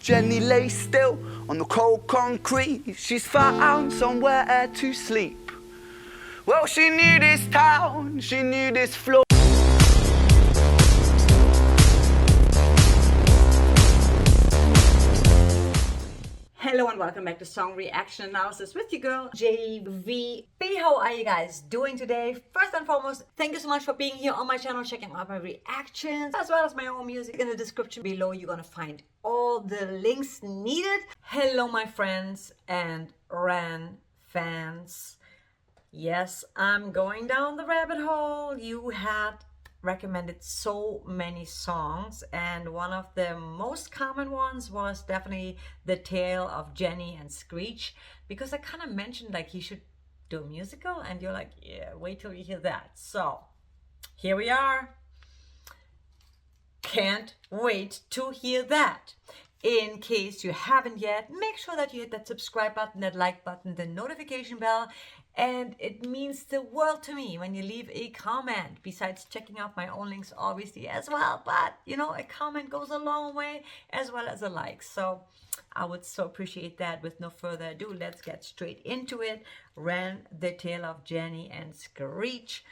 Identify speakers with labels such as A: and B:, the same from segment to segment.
A: Jenny lay still on the cold concrete. She's found somewhere to sleep. Well, she knew this town, she knew this floor.
B: Hello and welcome back to Song Reaction Analysis with your girl JVB. How are you guys doing today? First and foremost, thank you so much for being here on my channel, checking out my reactions as well as my own music. In the description below you're gonna find all the links needed. Hello my friends and Ran fans. Yes, I'm going down the rabbit hole. You had recommended so many songs, and one of the most common ones was definitely The Tale of Jenny and Screetch, because I kind of mentioned like he should do a musical, and you're like, yeah, wait till you hear that. So here we are. Can't wait to hear that. In case you haven't yet, make sure that you hit that subscribe button, that like button, the notification bell, and it means the world to me when you leave a comment, besides checking out my own links obviously as well. But you know, a comment goes a long way, as well as a like, so I would so appreciate that. With no further ado, let's get straight into it. Ran, The Tale of Jenny and Screetch.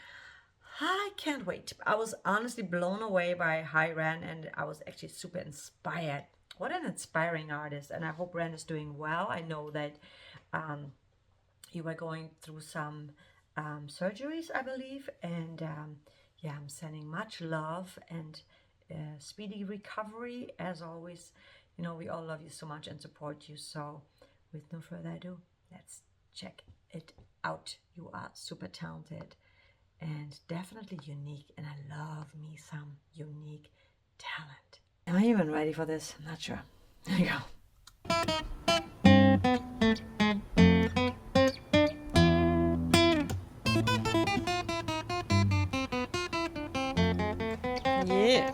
B: I can't wait. I was honestly blown away by Hi Ran, and I was actually super inspired. What an inspiring artist, and I hope Ran is doing well. I know that you were going through some surgeries, I believe, and yeah, I'm sending much love and speedy recovery. As always, you know, we all love you so much and support you. So with no further ado, let's check it out. You are super talented and definitely unique, and I love me some unique talent. Am I even ready for this? I'm not sure. There you go. Yeah.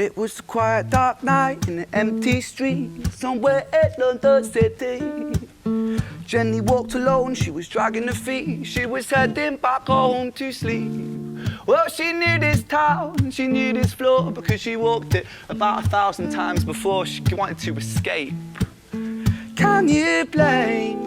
A: It was a quiet, dark night in an empty street somewhere in London City. Jenny walked alone, she was dragging her feet. She was heading back home to sleep. Well, she knew this town, she knew this floor, because she walked it about 1,000 times before she wanted to escape. Can you blame?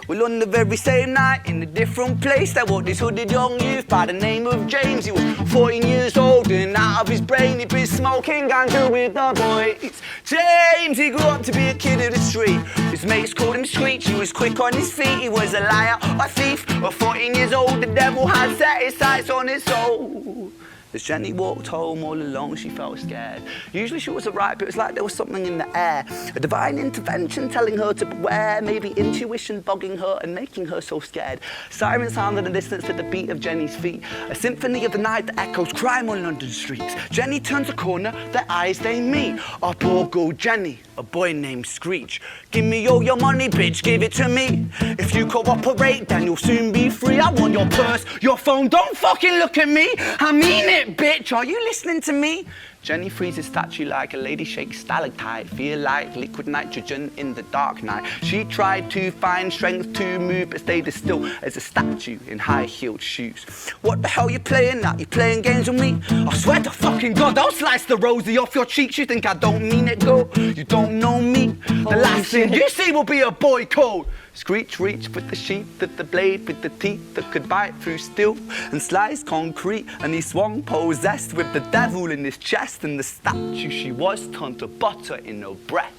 A: Well, on the very same night, in a different place, there walked this hooded young youth by the name of James. He was 14 years old and out of his brain, he'd been smoking ganja with the boys. James, he grew up to be a kid of the street. His mates called him Screetch. He was quick on his feet, he was a liar, a thief. At 14 years old, the devil had set his sights on his soul. As Jenny walked home all alone, she felt scared. Usually she was alright, but it was like there was something in the air. A divine intervention telling her to beware, maybe intuition bogging her and making her so scared. Sirens sound in the distance to the beat of Jenny's feet. A symphony of the night that echoes crime on London streets. Jenny turns a corner, their eyes they meet. Our poor girl Jenny, a boy named Screetch. Give me all your money, bitch, give it to me. If you cooperate, then you'll soon be free. I want your purse, your phone, don't fucking look at me. I mean it, bitch, are you listening to me? Jenny freezes statue like a lady shakes stalactite. Feel like liquid nitrogen in the dark night. She tried to find strength to move, but stayed as still as a statue in high-heeled shoes. What the hell you playing at? You playing games with me? I swear to fucking God, I'll slice the rosy off your cheeks. You think I don't mean it, girl? You don't know me. The last thing you see will be a boy code. Screetch reached with the sheath of the blade, with the teeth that could bite through steel and slice concrete, and he swung possessed with the devil in his chest, and the statue she was turned to butter in her breath.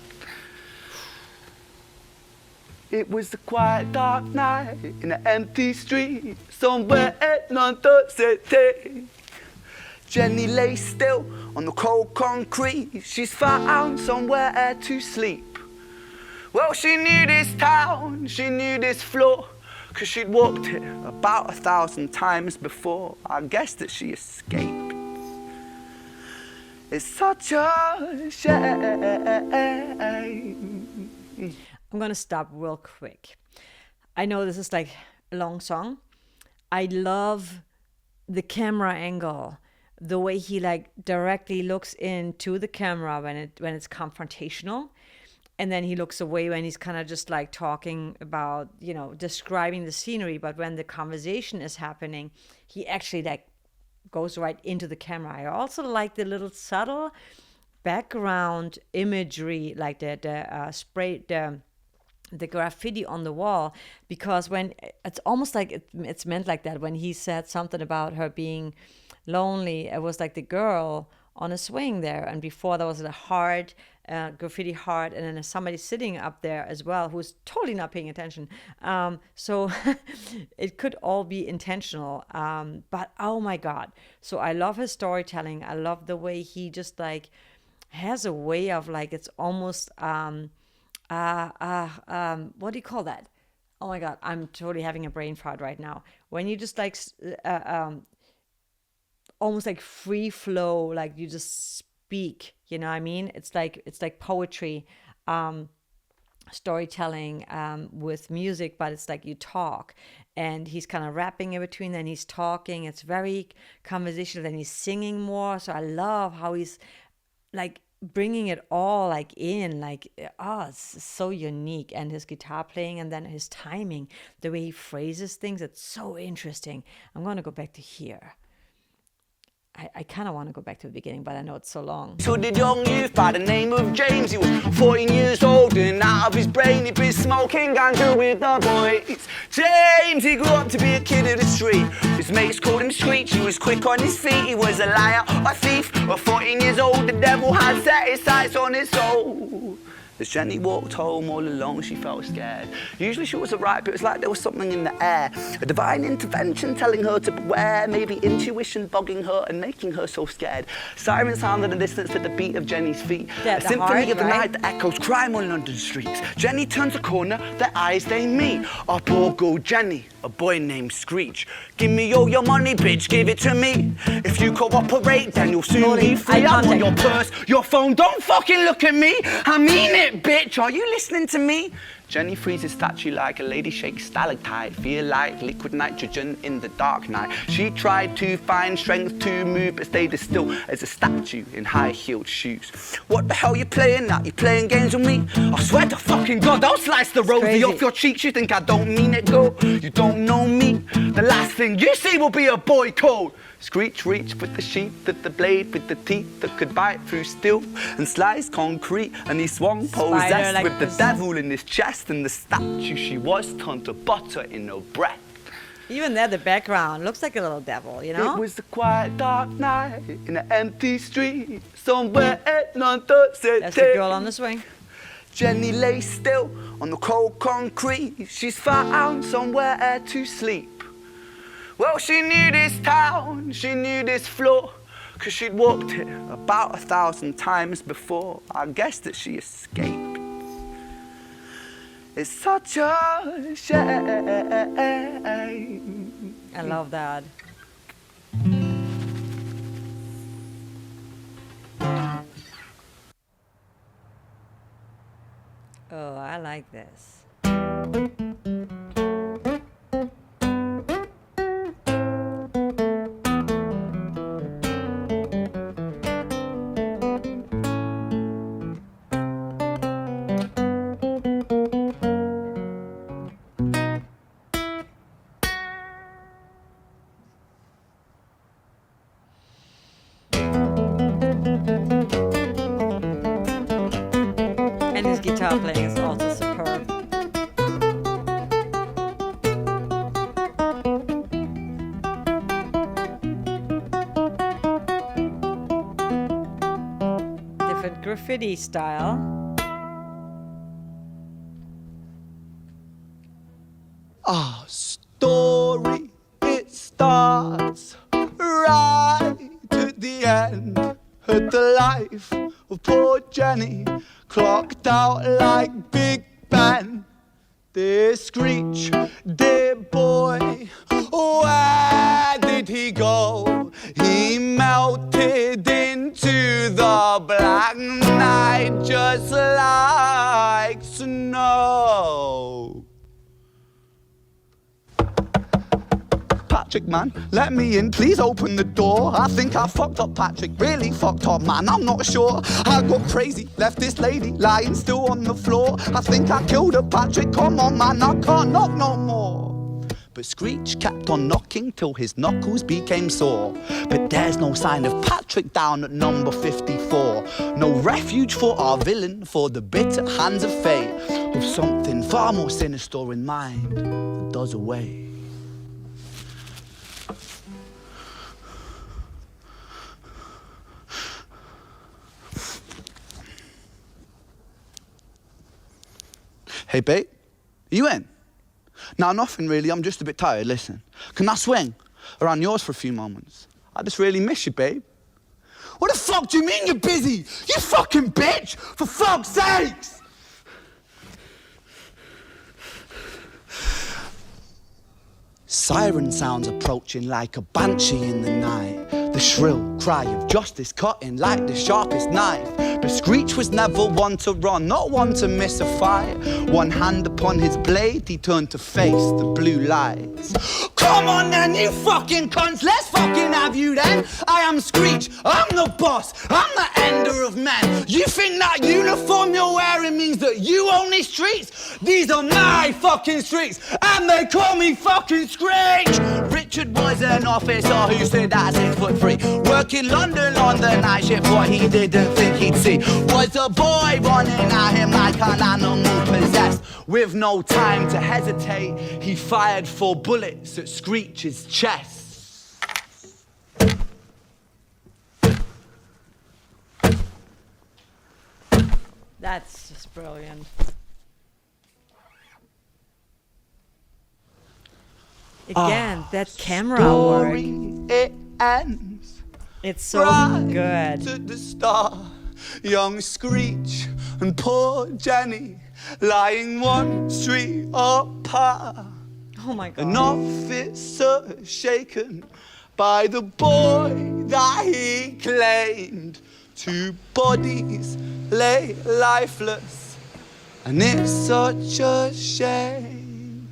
A: It was a quiet, dark night in an empty street somewhere in London City. Jenny lay still on the cold concrete. She's found somewhere to sleep. Well, she knew this town, she knew this floor, 'cause she'd walked it about 1,000 times before. I guess that she escaped. It's such a shame.
B: I'm going to stop real quick. I know this is like a long song. I love the camera angle, the way he like directly looks into the camera when it's confrontational, and then he looks away when he's kind of just like talking about, you know, describing the scenery. But when the conversation is happening, he actually like goes right into the camera. I also like the little subtle background imagery, like the graffiti on the wall, because when it's almost like it's meant like that. When he said something about her being lonely, it was like the girl on a swing there, and before there was a heart, graffiti heart, and then there's somebody sitting up there as well who's totally not paying attention. So it could all be intentional, but oh my god. So I love his storytelling. I love the way he just like has a way of like, it's almost what do you call that? Oh my god, I'm totally having a brain fart right now. When you just like almost like free flow, like you just speak, you know what I mean? It's like poetry, storytelling with music, but it's like you talk, and he's kind of rapping in between, then he's talking. It's very conversational, then he's singing more. So I love how he's like bringing it all like in, like, oh, it's so unique. And his guitar playing, and then his timing, the way he phrases things, it's so interesting. I'm going to go back to here. I kind of want to go back to the beginning, but I know it's so long.
A: So did young youth by the name of James. He was 14 years old and out of his brain he'd been smoking ganja with the boys. James, he grew up to be a kid of the street. His mates called him Screetch. He was quick on his feet. He was a liar, a thief. At 14 years old, the devil had set his sights on his soul. As Jenny walked home all alone, she felt scared. Usually she was alright, but it was like there was something in the air. A divine intervention telling her to beware, maybe intuition bugging her and making her so scared. Sirens sounded in the distance at the beat of Jenny's feet.
B: Yeah,
A: a symphony of the night that echoes crime on London streets. Jenny turns a corner, their eyes they meet. Up or go Jenny, a boy named Screetch. Give me all your money, bitch, give it to me. If you cooperate, then you'll soon be free. I want your purse, your phone, don't fucking look at me. I mean it. Bitch, are you listening to me? Jenny freezes statue like a lady shakes stalactite. Feel like liquid nitrogen in the dark night. She tried to find strength to move, but stayed as still as a statue in high-heeled shoes. What the hell you playing at? You playing games with me? I swear to fucking God, I'll slice the rosy off your cheeks. You think I don't mean it, girl? You don't know me. The last thing you see will be a boy code. Screetch reached with the sheath of the blade, with the teeth that could bite through steel and slice concrete, and he swung possessed like with the devil in his chest, and the statue she was turned to butter in her breath.
B: Even there, the background looks like a little devil, you know?
A: It was a quiet dark night in an empty street somewhere at London City.
B: That's the girl on the swing.
A: Jenny lay still on the cold concrete. She's found somewhere to sleep. Well, she knew this town, she knew this floor, 'cause she'd walked it about 1,000 times before. I guess that she escaped. It's such a shame.
B: I love that. Oh, I like this. And his guitar playing is also superb. Different graffiti style.
A: Our story, it starts right at the end. At the life of poor Jenny, clocked out like Big Ben. This Screetch, dear boy, where did he go? He melted into the black night just like snow. Patrick, man. Let me in, please open the door. I think I fucked up Patrick, really fucked up, man. I'm not sure. I got crazy, left this lady lying still on the floor. I think I killed her, Patrick. Come on, man, I can't knock no more. But Screetch kept on knocking till his knuckles became sore. But there's no sign of Patrick down at number 54. No refuge for our villain, for the bitter hands of fate, with something far more sinister in mind that does away. Hey, babe, are you in? No, nothing really, I'm just a bit tired, listen. Can I swing around yours for a few moments? I just really miss you, babe. What the fuck do you mean you're busy? You fucking bitch! For fuck's sakes! Siren sounds approaching like a banshee in the night. The shrill cry of justice cutting like the sharpest knife. But Screetch was never one to run, not one to miss a fight. One hand upon his blade, he turned to face the blue lights. Come on then, you fucking cunts, let's fucking have you then. I am Screetch, I'm the boss, I'm the ender of men. You think that uniform you're wearing means that you own these streets? These are my fucking streets, and they call me fucking Screetch. Richard was an officer who stood at 6'3", working London on the night shift. What he didn't think he'd see was a boy running at him like an animal possessed. With no time to hesitate, he fired 4 bullets at Screetch's chest.
B: That's just brilliant. Again, that camera work.
A: It ends.
B: It's so good.
A: To the start, young Screetch and poor Jenny lying one street apart.
B: Oh my God.
A: An officer shaken by the boy that he claimed. 2 bodies lay lifeless, and it's such a shame.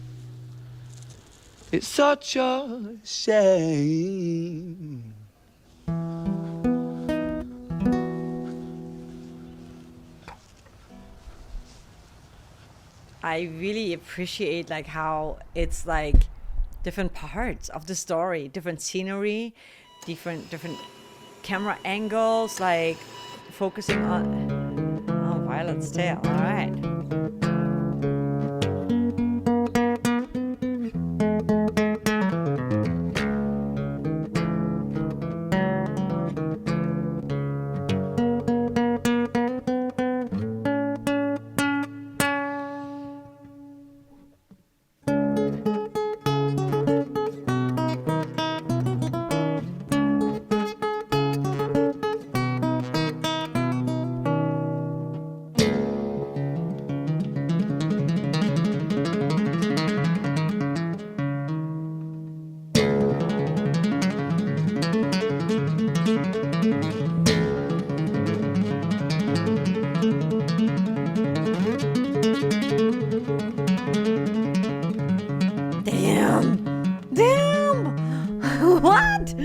A: It's such a shame.
B: I really appreciate like how it's like different parts of the story, different scenery, different camera angles, like focusing on Violet's tale. All right. What?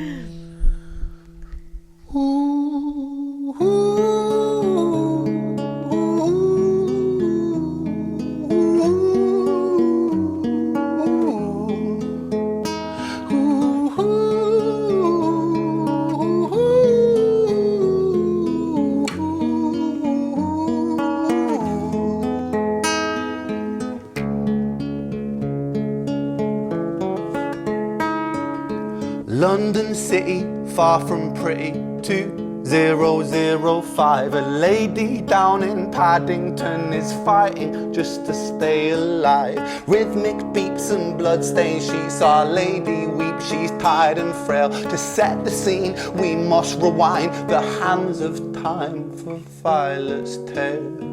A: London City, far from pretty, 2005. A lady down in Paddington is fighting just to stay alive. Rhythmic beeps and bloodstains, she saw a lady weep. She's tired and frail. To set the scene, we must rewind the hands of time for Violet's tale.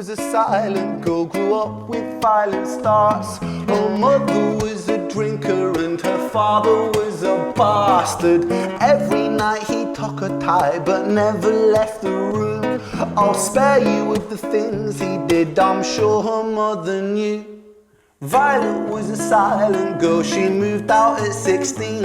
A: was a silent girl, grew up with violent starts. Her mother was a drinker and her father was a bastard. Every night he took her tie but never left the room. I'll spare you with the things he did, I'm sure her mother knew. Violet was a silent girl, she moved out at 16.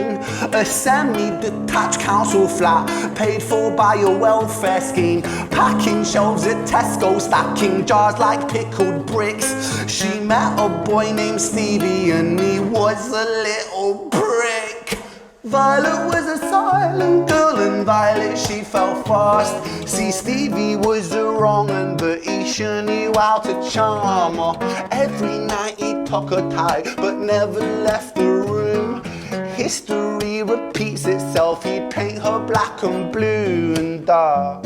A: A semi-detached council flat, paid for by a welfare scheme. Packing shelves at Tesco, stacking jars like pickled bricks. She met a boy named Stevie and he was a little prick. Violet was a silent girl and Violet she fell fast. See, Stevie was a wrong un, but he sure knew how to charm her. Every night he took her tie but never left the room. History repeats itself, he'd paint her black and blue and dark.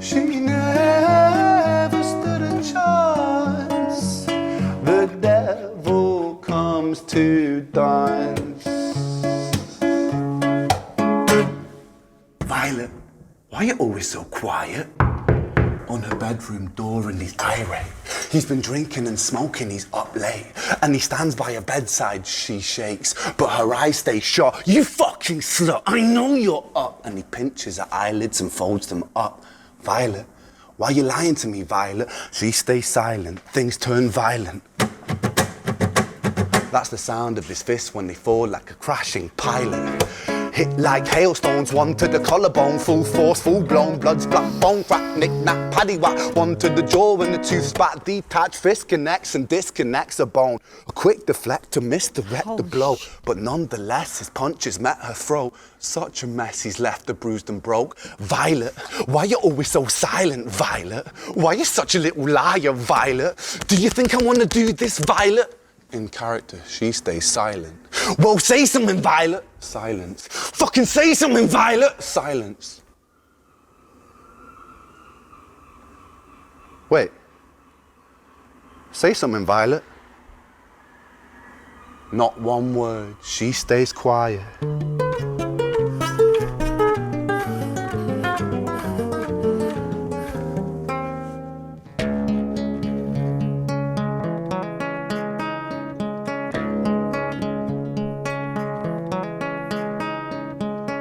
A: She never stood a chance. The devil comes to dance. Violet, why are you always so quiet? On her bedroom door and he's irate. He's been drinking and smoking, he's up late. And he stands by her bedside, she shakes, but her eyes stay shut. You fucking slut, I know you're up. And he pinches her eyelids and folds them up. Violet, why are you lying to me, Violet? She stays silent, things turn violent. That's the sound of his fists when they fall like a crashing pilot. Hit like hailstones, one to the collarbone, full force, full blown, blood splat, bone crack, knick-knack, paddywhack, one to the jaw and the tooth spat, detached fist connects and disconnects a bone. A quick deflect to misdirect the blow, but nonetheless his punches met her throat. Such a mess he's left her bruised and broke. Violet, why you always so silent, Violet? Why you such a little liar, Violet? Do you think I wanna do this, Violet? In character, she stays silent. Well, say something, Violet. Silence. Fucking say something, Violet. Silence. Wait. Say something, Violet. Not one word. She stays quiet.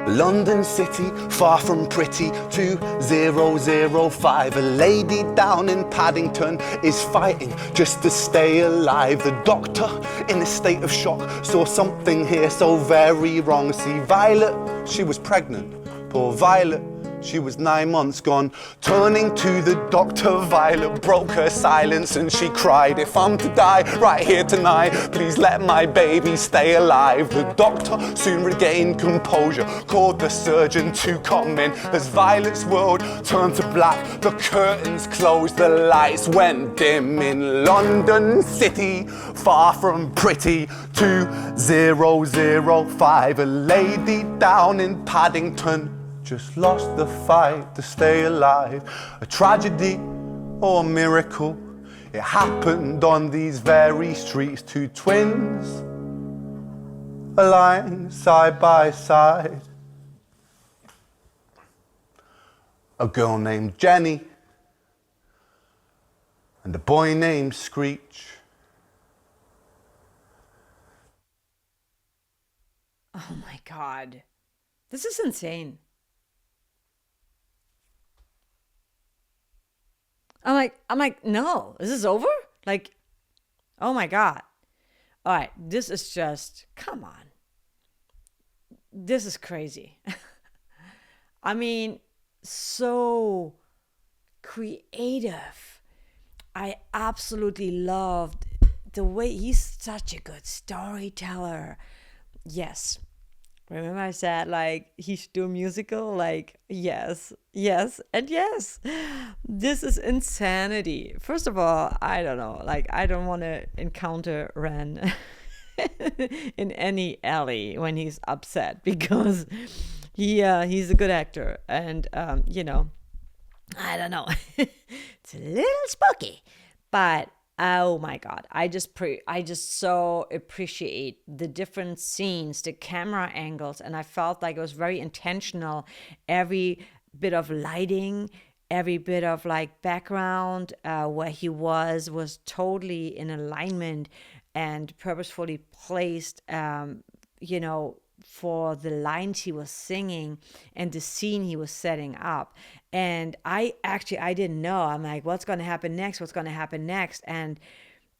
A: London City, far from pretty, 2005. A lady down in Paddington is fighting just to stay alive. The doctor, in a state of shock, saw something here so very wrong. See, Violet, she was pregnant. Poor Violet, she was 9 months gone. Turning to the doctor, Violet broke her silence and she cried, if I'm to die right here tonight, please let my baby stay alive. The doctor soon regained composure, called the surgeon to come in. As Violet's world turned to black, the curtains closed, the lights went dim. In London City, far from pretty, 2005. A lady down in Paddington just lost the fight to stay alive. A tragedy or a miracle, it happened on these very streets. Two twins are lying side by side. A girl named Jenny and a boy named Screetch.
B: Oh my God. This is insane. I'm like, no, is this over? Like, oh my God. All right, this is just, come on. This is crazy. I mean, so creative. I absolutely loved the way he's such a good storyteller. Yes. Remember I said, like, he should do a musical? Like, yes, and yes. This is insanity. First of all, I don't know. Like, I don't want to encounter Ren in any alley when he's upset because he's a good actor. And, I don't know. It's a little spooky. But oh my God, I just so appreciate the different scenes, the camera angles, and I felt like it was very intentional. Every bit of lighting every bit of like background where he was totally in alignment and purposefully placed, for the lines he was singing and the scene he was setting up. And I didn't know. I'm like, what's going to happen next? What's going to happen next? And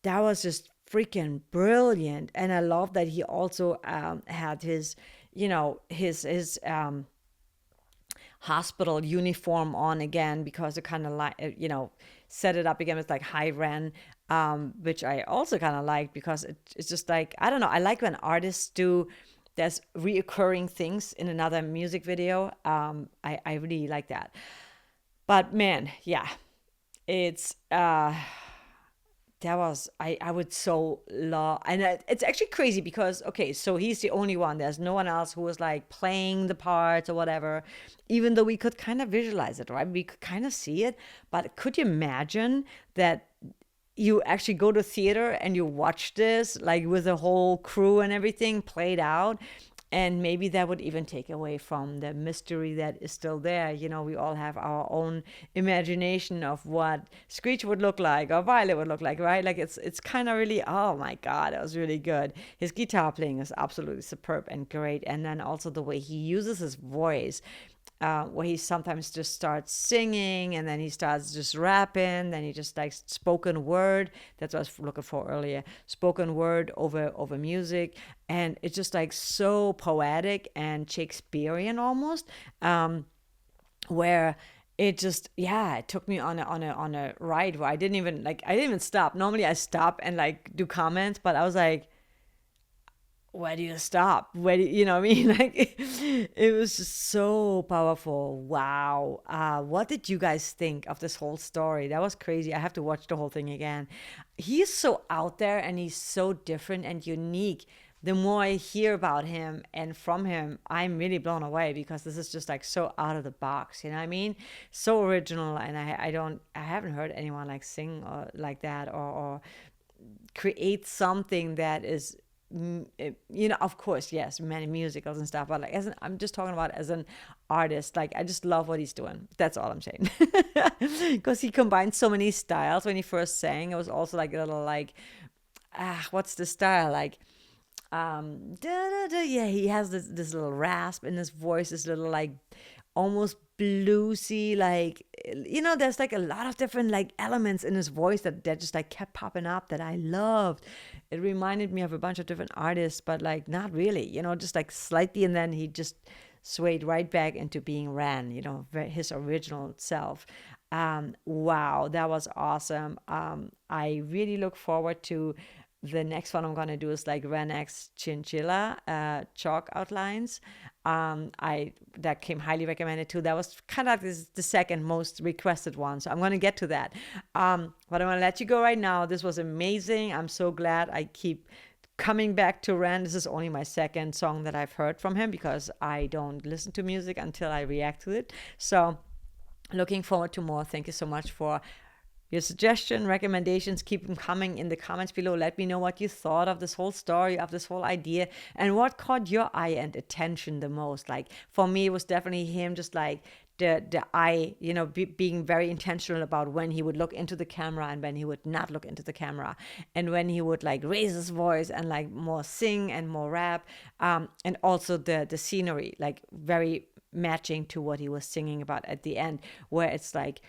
B: that was just freaking brilliant. And I love that he also had his, his hospital uniform on again, because it kind of like, set it up again with like high ren, which I also kind of like, because it's just like, I don't know, I like when artists do, there's reoccurring things in another music video. I really like that. But man, yeah, it's that was, I would so love. And it's actually crazy because, okay, so he's the only one, there's no one else who was like playing the parts or whatever, even though we could kind of visualize it, right? We could kind of see it. But could you imagine that you actually go to theater and you watch this like with the whole crew and everything played out? And maybe that would even take away from the mystery that is still there. We all have our own imagination of what Screetch would look like or Violet would look like, right? Like it's kind of really, oh my God, that was really good. His guitar playing is absolutely superb and great. And then also the way he uses his voice, where he sometimes just starts singing and then he starts just rapping, then he just like spoken word. That's what I was looking for earlier. Spoken word over music. And it's just like so poetic and Shakespearean almost, where it just, yeah, it took me on a ride where I didn't even stop. Normally I stop and like do comments, but I was like, where do you stop? Where do you know what I mean? Like, it was just so powerful. Wow. What did you guys think of this whole story? That was crazy. I have to watch the whole thing again. He's so out there and he's so different and unique. The more I hear about him and from him, I'm really blown away, because this is just like so out of the box. You know what I mean? So original. And I haven't heard anyone like sing or like that, or create something that is, of course, yes, many musicals and stuff, but like I'm just talking about as an artist. Like, I just love what he's doing. That's all I'm saying. Because he combined so many styles. When he first sang, it was also like a little like, what's the style like? Yeah, he has this little rasp in his voice, this little like almost bluesy, like, there's like a lot of different like elements in his voice that just like kept popping up that I loved. It reminded me of a bunch of different artists, but like not really, just like slightly. And then he just swayed right back into being Ran, his original self. Wow, that was awesome. I really look forward to the next one I'm gonna do is like Renex Chinchilla chalk outlines. That came highly recommended too. That was kind of the second most requested one, so I'm gonna get to that. But I'm gonna let you go right now. This was amazing. I'm so glad I keep coming back to Ren. This is only my second song that I've heard from him, because I don't listen to music until I react to it. So looking forward to more. Thank you so much for your suggestion, recommendations. Keep them coming in the comments below. Let me know what you thought of this whole story, of this whole idea, and what caught your eye and attention the most. Like, for me, it was definitely him, just like the eye, being very intentional about when he would look into the camera and when he would not look into the camera, and when he would like raise his voice and like more sing and more rap, and also the scenery, like very matching to what he was singing about at the end, where it's like,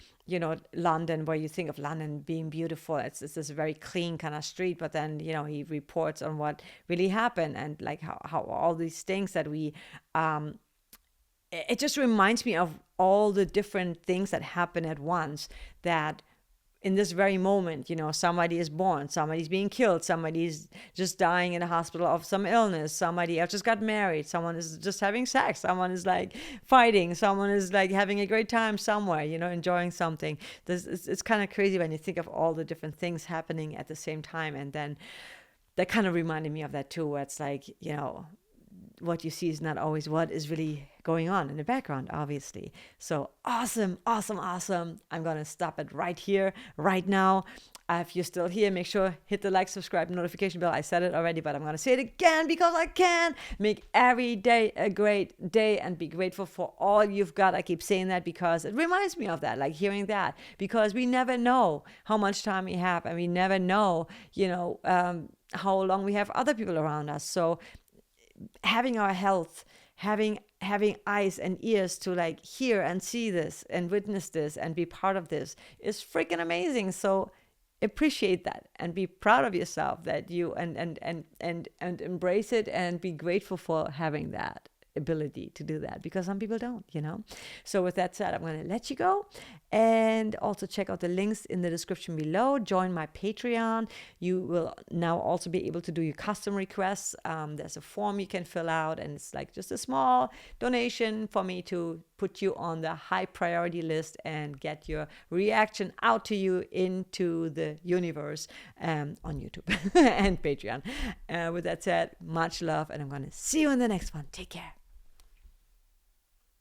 B: London, where you think of London being beautiful. It's this very clean kind of street, but then, he reports on what really happened, and like how all these things that we, it just reminds me of all the different things that happen at once, that in this very moment, somebody is born, somebody's being killed, somebody's just dying in a hospital of some illness, somebody else just got married, someone is just having sex, someone is like fighting, someone is like having a great time somewhere, enjoying something. It's kind of crazy when you think of all the different things happening at the same time. And then that kind of reminded me of that too, where it's like,
C: what you see is not always what is really going on in the background, obviously. So awesome. I'm going to stop it right here, right now. If you're still here, make sure hit the like, subscribe, notification bell. I said it already, but I'm going to say it again because I can. Make every day a great day and be grateful for all you've got. I keep saying that because it reminds me of that, like hearing that, because we never know how much time we have, and we never know, how long we have other people around us. So having our health, having eyes and ears to like hear and see this and witness this and be part of this is freaking amazing. So appreciate that and be proud of yourself that you and embrace it and be grateful for having that ability to do that, because some people don't. So with that said, I'm going to let you go, and also check out the links in the description below. Join my Patreon. You will now also be able to do your custom requests. There's a form you can fill out, and it's like just a small donation for me to put you on the high priority list and get your reaction out to you into the universe on YouTube and Patreon. With that said, much love, and I'm going to see you in the next one. Take care.